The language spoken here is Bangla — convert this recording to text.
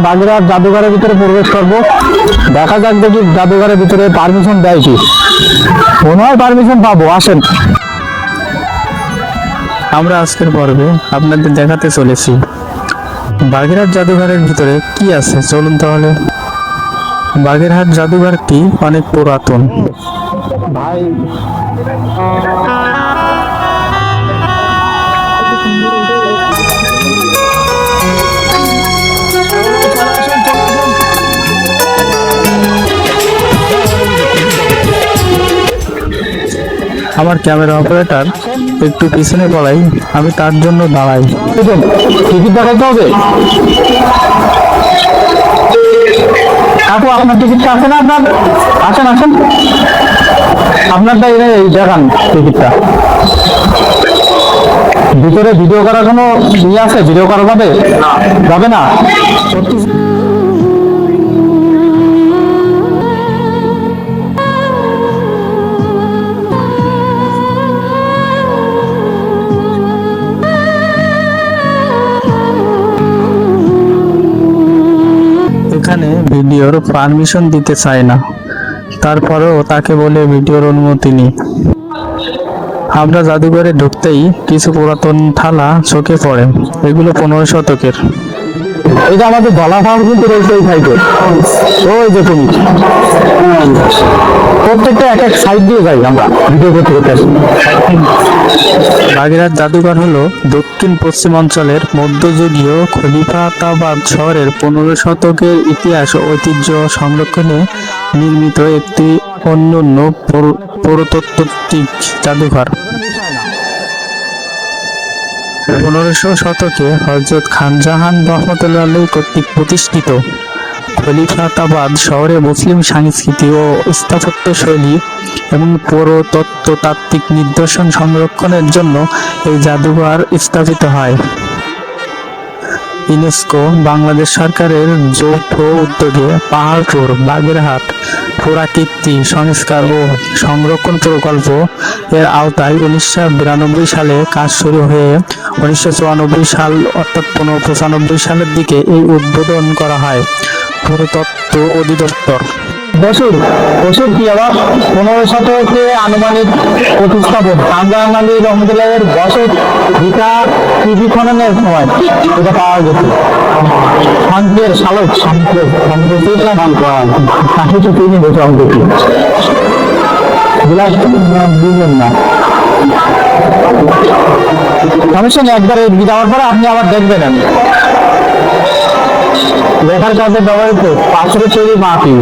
বাগেরহাট জাদুঘরের ভিতরে প্রবেশ করব। দেখা যাক দেখি জাদুঘরের ভিতরে পারমিশন দেয় কি। মনে হয় পারমিশন পাবো, আসেন। আমরা আজকের পর্বে আপনাদের দেখাতে চলেছি বাগেরহাট জাদুঘরের ভিতরে কি আছে। চলুন তাহলে। বাগেরহাট জাদুঘরটি অনেক পুরাতন। ভাই আমার ক্যামেরা অপারেটর একটু পিছনে পড়াই, আমি তার জন্য দাঁড়াই। টিকিট দেখাইতে হবে। কাকু আপনার টিকিটটা আছে না? আপনার আসেন আসেন, আপনারটা এই দেখান টিকিটটা। ভিতরে ভিডিও করার কোনো ইয়ে আছে? ভিডিও করা যাবে? যাবে না? এখানে ভিডিওর পারমিশন দিতে চায় না, তারপরেও তাকে বলে ভিডিওর অনুমতি নিই। আমরা জাদুঘরে ঢুকতেই কিছু পুরাতন থালা চোখে পড়ে। এগুলো 15 শতকের। এই যে আমাদের গলা ফাল কিন্তু রয়েছে এই সাইডে, ওই যে তুমি প্রত্যেকটা এক এক সাইড দিয়ে যাই আমরা ভিডিও করতে করতে আসি। বাগেরহাট জাদুঘর হলো দক্ষিণ পশ্চিম অঞ্চলের মধ্যযুগীয় খলিফাতাবাদ শহরের 15 শতকের ইতিহাস ও ঐতিহ্য সংরক্ষণে নির্মিত একটি অনন্য পুরাতাত্ত্বিক জাদুঘর। 1500 শতকে হযরত খানজাহান রহমতুল্লাহ আলাইহি কর্তৃক প্রতিষ্ঠিত খলিফাতাবাদ শহরে মুসলিম সংস্কৃতি ও স্থাপত্য শৈলী এবং প্রত্নতাত্ত্বিক নিদর্শন সংরক্ষণের জন্য এই জাদুঘর স্থাপিত হয়। ইউনেস্কো বাংলাদেশ সরকারের যৌথ উদ্যোগে পাহাড়পুর বাগেরহাট পুরাকীর্তি সংস্কার ও সংরক্ষণ প্রকল্প এর আওতায় 1992 সালে কাজ শুরু হয়ে 1994 সাল অর্থাৎ 95 সালের দিকে এই উদ্বোধন করা হয়। পুরাতত্ত্ব অধিদপ্তর। বছর কি আবার 15 শতকে আনুমানিক প্রতিস্থাপন খানজাহান আলী রহমতুল্লাহের বছর ভিটা টিভি খননের সময় এটা পাওয়া গেছে। শান্তির শালক শান্তির কাশি তো তিনি বসে আমি দেখি বুঝলেন না। সমস্যা নেই, একবার যাওয়ার পরে আপনি আবার দেখবেন। আমি দেখার কাজে ব্যবহৃত পাথরের তৈরি মাটি।